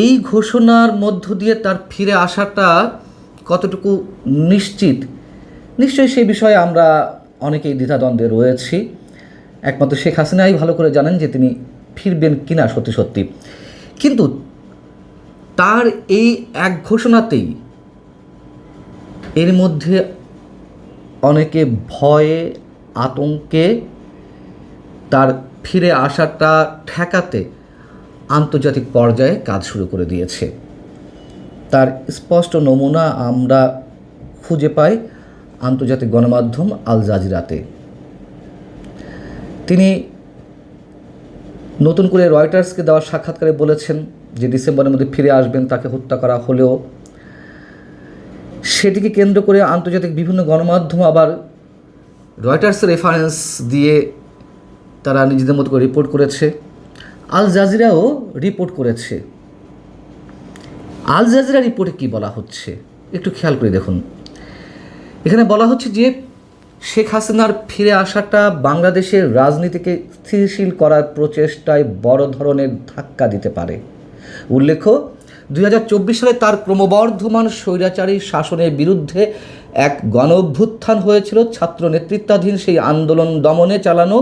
এই ঘোষণার মধ্য দিয়ে তার ফিরে আসাটা কতটুকু নিশ্চিত, নিশ্চয়ই সেই বিষয়ে আমরা অনেকেই দ্বিধাদ্বন্দ্বে রয়েছি। একমাত্র শেখ হাসিনাই ভালো করে জানেন যে তিনি ফিরবেন কিনা সত্যি সত্যি। কিন্তু তার এই এক ঘোষণাতেই এর মধ্যে অনেকে ভয়ে আতঙ্কে তার ফিরে আসাটা ঠেকাতে আন্তর্জাতিক পর্যায়ে কাজ শুরু করে দিয়েছে। তার স্পষ্ট নমুনা আমরা খুঁজে পাই আন্তর্জাতিক গণমাধ্যম আল জাজিরাতে। তিনি নতুন করে রয়টার্সকে দেওয়া সাক্ষাৎকারে বলেছেন যে ডিসেম্বরের মধ্যে ফিরে আসবেন, তাকে হত্যা করা হলেও। সেটিকে কেন্দ্র করে আন্তর্জাতিক বিভিন্ন গণমাধ্যম আবার রয়টার্সের রেফারেন্স দিয়ে তারা নিজেদের মতো করে রিপোর্ট করেছে। আল জাজিরাও রিপোর্ট করেছে। আল জাজিরা রিপোর্টে কী বলা হচ্ছে একটু খেয়াল করে দেখুন। এখানে বলা হচ্ছে যে শেখ হাসিনার ফিরে আসাটা বাংলাদেশের রাজনীতিকে স্থিতিশীল করার প্রচেষ্টায় বড় ধরনের ধাক্কা দিতে পারে। উল্লেখ্য, 2024 সালে তার ক্রমবর্ধমান স্বৈরাচারী শাসনের বিরুদ্ধে এক গণঅভ্যুত্থান হয়েছিল। ছাত্র নেতৃত্বাধীন সেই আন্দোলন দমনে চালানো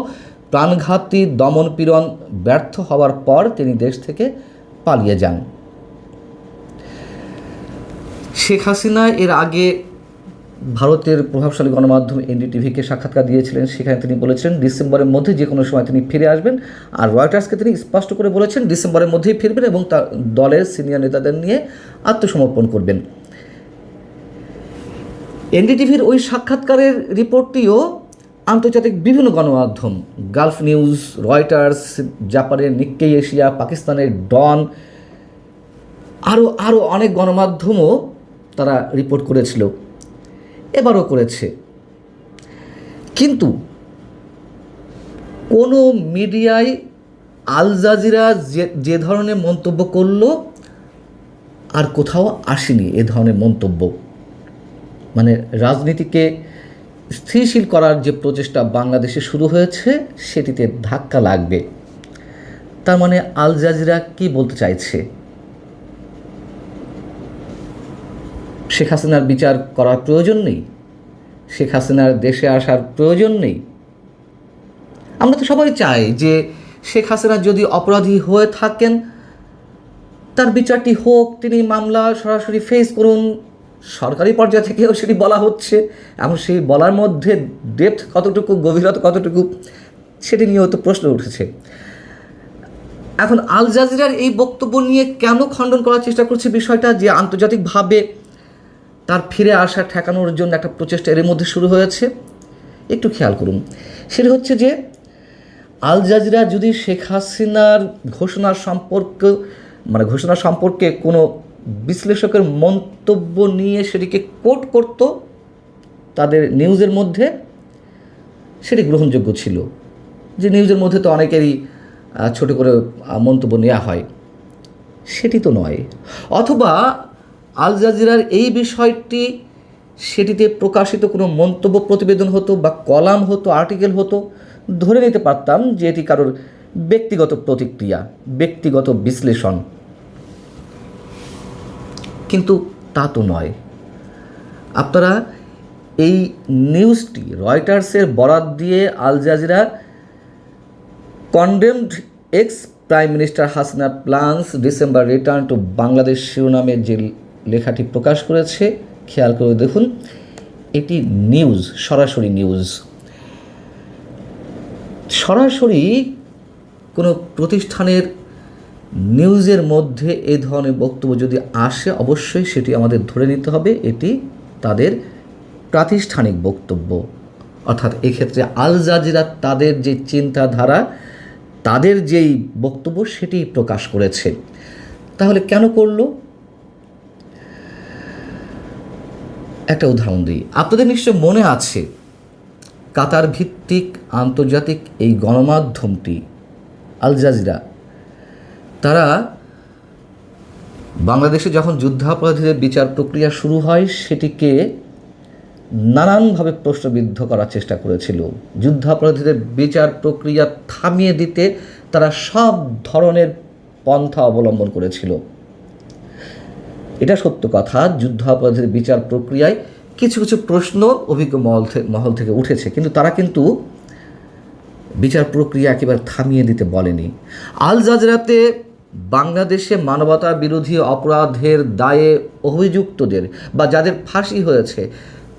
প্রাণঘাতী দমনপীড়ন ব্যর্থ হওয়ার পর তিনি দেশ থেকে পালিয়ে যান। শেখ হাসিনা এর আগে ভারতের প্রভাবশালী গণমাধ্যম এনডিটিভিকে সাক্ষাৎকার দিয়েছিলেন। সেখানে তিনি বলেছিলেন ডিসেম্বরের মধ্যে যে কোনো সময় তিনি ফিরে আসবেন। আর রয়টার্সকে তিনি স্পষ্ট করে বলেছেন ডিসেম্বরের মধ্যেই ফিরবেন এবং তার দলের সিনিয়র নেতাদের নিয়ে আত্মসমর্পণ করবেন। এনডিটিভির ওই সাক্ষাৎকারের রিপোর্টটিও আন্তর্জাতিক বিভিন্ন গণমাধ্যম, গালফ নিউজ, রয়টার্স, জাপানের নিক্কেই এশিয়া, পাকিস্তানের ডন, আরও অনেক গণমাধ্যমও তারা রিপোর্ট করেছিল, এবারও করেছে। কিন্তু কোনো মিডিয়ায় আল জাজিরা যে ধরনের মন্তব্য করলো আর কোথাও আসেনি এ ধরনের মন্তব্য। মানে রাজনীতিকে স্থিতিশীল করার যে প্রচেষ্টা বাংলাদেশে শুরু হয়েছে সেটিতে ধাক্কা লাগবে। তার মানে আল জাজিরা কি বলতে চাইছে? শেখ হাসিনার বিচার করার প্রয়োজন নেই, শেখ হাসিনার দেশে আসার প্রয়োজন নেই। আমরা তো সবাই চাই যে শেখ হাসিনা যদি অপরাধী হয়ে থাকেন তার বিচারটি হোক, তিনি মামলা সরাসরি ফেস করুন। সরকারি পর্যায় থেকেও সেটি বলা হচ্ছে, এবং সেই বলার মধ্যে ডেপথ কতটুকু, গভীরতা কতটুকু, সেটি নিয়েও তো প্রশ্ন উঠেছে। এখন আল জাজিরার এই বক্তব্য নিয়ে কেন খণ্ডন করার চেষ্টা করছে বিষয়টা, যে আন্তর্জাতিকভাবে তার ফিরে আসা ঠেকানোর জন্য একটা প্রচেষ্টা এর মধ্যে শুরু হয়েছে। একটু খেয়াল করুন, সেটা হচ্ছে যে আল জাজিরা যদি শেখ হাসিনার ঘোষণা সম্পর্কে কোনো বিশ্লেষকের মন্তব্য নিয়ে সেটিকে কোট করত তাদের নিউজের মধ্যে, সেটি গ্রহণযোগ্য ছিল। যে নিউজের মধ্যে তো অনেকেরই ছোট করে মন্তব্য নেওয়া হয়, সেটি তো নয়। অথবা আল জাজিরার এই বিষয়টি, সেটিতে প্রকাশিত কোনো মন্তব্য প্রতিবেদন হতো বা কলাম হতো, আর্টিকেল হতো, ধরে নিতে পারতাম যে এটি কারোর ব্যক্তিগত প্রতিক্রিয়া, ব্যক্তিগত বিশ্লেষণ। কিন্তু তা তো নয়। আপনারা এই নিউজটি রয়টার্সের বরাত দিয়ে Al Jazeera condemned ex prime minister Hasina plans December return to Bangladesh শিরোনামে যে লেখাটি প্রকাশ করেছে, খেয়াল করে দেখুন। এটি নিউজ, সরাসরি নিউজ। সরাসরি কোনো প্রতিষ্ঠানের নিউজের মধ্যে এই ধরনের বক্তব্য যদি আসে, অবশ্যই সেটি আমাদের ধরে নিতে হবে এটি তাদের প্রাতিষ্ঠানিক বক্তব্য। অর্থাৎ এক্ষেত্রে আল জাজিরা তাদের যে চিন্তাধারা, তাদের যেই বক্তব্য সেটি প্রকাশ করেছে। তাহলে কেন করলো? একটা উদাহরণ দিই। আপনাদের নিশ্চয় মনে আছে কাতার ভিত্তিক আন্তর্জাতিক এই গণমাধ্যমটি আল জাজিরা, তারা বাংলাদেশে যখন যুদ্ধাপরাধীদের বিচার প্রক্রিয়া শুরু হয় সেটিকে নানানভাবে প্রশ্নবিদ্ধ করার চেষ্টা করেছিল। যুদ্ধাপরাধীদের বিচার প্রক্রিয়া থামিয়ে দিতে তারা সব ধরনের পন্থা অবলম্বন করেছিল। এটা সত্য কথা, যুদ্ধাপরাধের বিচার প্রক্রিয়ায় কিছু কিছু প্রশ্ন অভিজ্ঞ মহল থেকে উঠেছে, কিন্তু তারা কিন্তু বিচার প্রক্রিয়া একেবারে থামিয়ে দিতে বলেনি। আল জাজিরাতে বাংলাদেশে মানবতা বিরোধী অপরাধের দায়ে অভিযুক্তদের বা যাদের ফাঁসি হয়েছে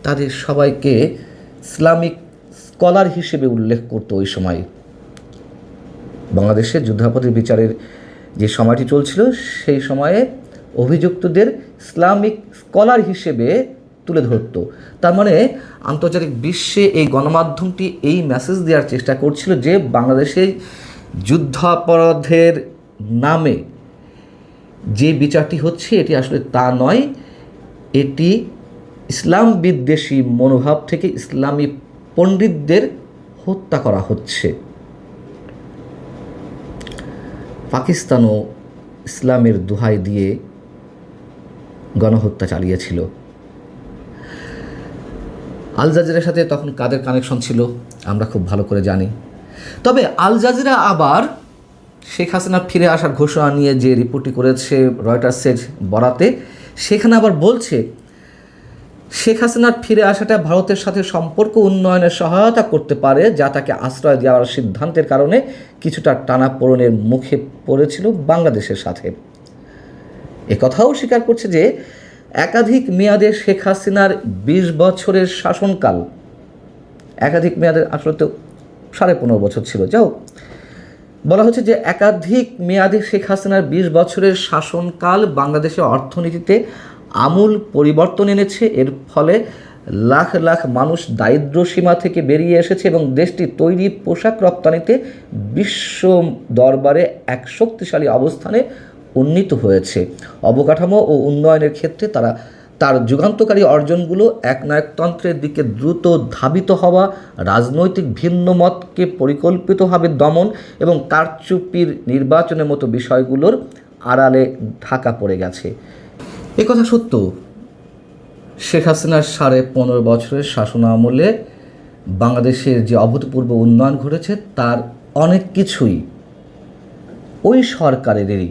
তাদের সবাইকে ইসলামিক স্কলার হিসেবে উল্লেখ করতো। ওই সময় বাংলাদেশে যুদ্ধাপরাধের বিচারের যে সময়টি চলছিল সেই সময়ে অভিযুক্তদের ইসলামিক স্কলার হিসেবে তুলে ধরত। তার মানে আন্তর্জাতিক বিশ্বে এই গণমাধ্যমটি এই মেসেজ দেওয়ার চেষ্টা করছিল যে বাংলাদেশে যুদ্ধাপরাধের নামে যে বিচারটি হচ্ছে এটি আসলে তা নয়, এটি ইসলাম বিদ্বেষী মনোভাব থেকে ইসলামী পণ্ডিতদের হত্যা করা হচ্ছে। পাকিস্তানও ইসলামের দোহাই দিয়ে গণহত্যা চালিয়েছিল। আল জাজিরার সাথে তখন কাদের কানেকশন ছিল আমরা খুব ভালো করে জানি। তবে আল জাজিরা আবার শেখ হাসিনা ফিরে আসার ঘোষণা নিয়ে যে রিপোর্টটি করেছে রয়টার্সের বরাতে, সেখানে আবার বলছে শেখ হাসিনার ফিরে আসাটা ভারতের সাথে সম্পর্ক উন্নয়নে সহায়তা করতে পারে, যা তাকে আশ্রয় দেওয়ার সিদ্ধান্তের কারণে কিছুটা টানাপোড়েনের মুখে পড়েছিল বাংলাদেশের সাথে। একথাও স্বীকার করছে যে একাধিক মেয়াদে শেখ হাসিনার 20 বছরের শাসনকাল, একাধিক মেয়াদের আসলে তো 15.5 বছর ছিল, যাও বলা হচ্ছে যে একাধিক মেয়াদে শেখ হাসিনার 20 বছরের শাসনকাল বাংলাদেশের অর্থনীতিতে আমূল পরিবর্তন এনেছে। এর ফলে লাখ লাখ মানুষ দারিদ্র্য সীমা থেকে বেরিয়ে এসেছে এবং দেশটি তৈরি পোশাক রপ্তানিতে বিশ্ব দরবারে এক শক্তিশালী অবস্থানে উন্নীত হয়েছে। অবকাঠামো ও উন্নয়নের ক্ষেত্রে তার যুগান্তকারী অর্জনগুলো একনায়কতন্ত্রের দিকে দ্রুত ধাবিত হওয়া, রাজনৈতিক ভিন্নমতকে পরিকল্পিতভাবে দমন এবং কারচুপির নির্বাচনের মতো বিষয়গুলোর আড়ালে ঢাকা পড়ে গেছে। এ কথা সত্য, শেখ হাসিনার 15.5 বছরের শাসন আমলে বাংলাদেশের যে অভূতপূর্ব উন্নয়ন ঘটেছে তার অনেক কিছুই ওই সরকারেরই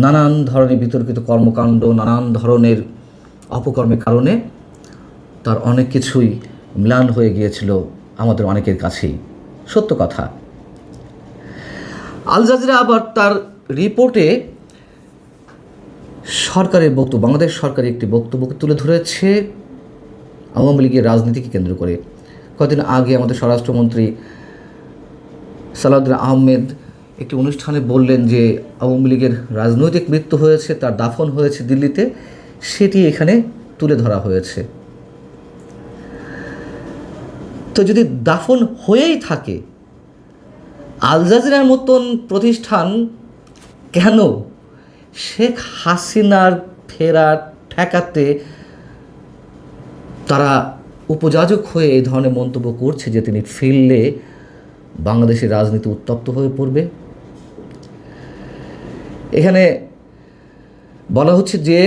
নানান ধরনের বিতর্কিত কর্মকাণ্ড, নানান ধরনের অপকর্মের কারণে তার অনেক কিছুই ম্লান হয়ে গিয়েছিল আমাদের অনেকের কাছেই, সত্য কথা। আল জাজিরা আবার তার রিপোর্টে সরকারের বক্তব্য, বাংলাদেশ সরকারের একটি বক্তব্যকে তুলে ধরেছে আওয়ামী লীগের রাজনীতিকে কেন্দ্র করে। কয়েকদিন আগে আমাদের স্বরাষ্ট্রমন্ত্রী সালাউদ্দিন আহমেদ একটি অনুষ্ঠানে বললেন যে আওয়ামী লীগের রাজনৈতিক মৃত্যু হয়েছে, তার দাফন হয়েছে দিল্লিতে, সেটি এখানে তুলে ধরা হয়েছে। তো যদি দাফন হয়েই থাকে, আল জাজিরার মতন প্রতিষ্ঠান কেন শেখ হাসিনার ফেরা ঠেকাতে তারা উপযাজক হয়ে এই ধরনের মন্তব্য করছে যে তিনি ফিরলে বাংলাদেশের রাজনীতি উত্তপ্ত হয়ে পড়বে? এখানে বলা হচ্ছে যে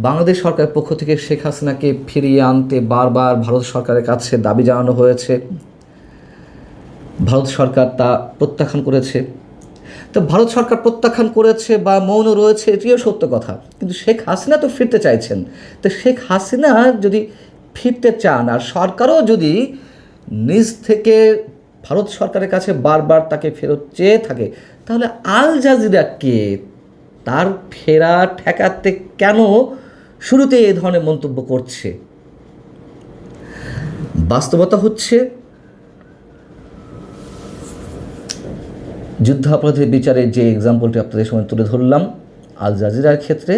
বাংলাদেশ সরকারের পক্ষ থেকে শেখ হাসিনাকে ফিরিয়ে আনতে বারবার ভারত সরকারের কাছে দাবি জানানো হয়েছে, ভারত সরকার তা প্রত্যাখ্যান করেছে। তো ভারত সরকার প্রত্যাখ্যান করেছে বা মৌন রয়েছে, এটিও সত্য কথা, কিন্তু শেখ হাসিনা তো ফিরতে চাইছেন। তো শেখ হাসিনা যদি ফিরতে চান আর সরকারও যদি নিজ থেকে ভারত সরকারের কাছে বারবার তাকে ফেরত চেয়ে থাকে, তাহলে আল জাজিরাকে তার ফেরা ঠেকাতে কেন শুরুতে এই ধরনের মন্তব্য করছে? বাস্তবতা হচ্ছে যুদ্ধাপরাধের বিচারের যে এক্সাম্পলটি আপনাদের সামনে তুলে ধরলাম আল জাজিরার ক্ষেত্রে,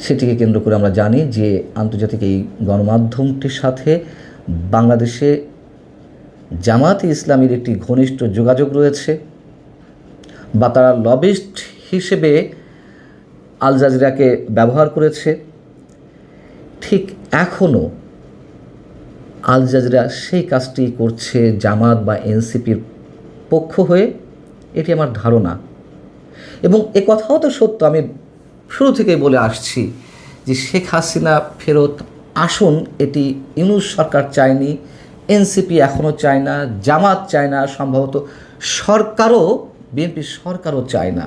সেটিকে কেন্দ্র করে আমরা জানি যে আন্তর্জাতিক এই গণমাধ্যমটির সাথে বাংলাদেশে জামায়াতে ইসলামীর একটি ঘনিষ্ঠ যোগাযোগ রয়েছে বা তারা লবিস্ট হিসেবে আল জাজিরাকে ব্যবহার করেছে। ঠিক এখনও আল জাজিরা সেই কাজটি করছে জামাত বা এনসিপির পক্ষ হয়ে, এটি আমার ধারণা। এবং এ কথাও তো সত্য, আমি শুরু থেকেই বলে আসছি যে শেখ হাসিনা ফেরত আসুন এটি ইউনূস সরকার চায়নি, এনসিপি এখনও চায় না, জামাত চায় না, সম্ভবত সরকারও, বিএনপি সরকারও চায় না।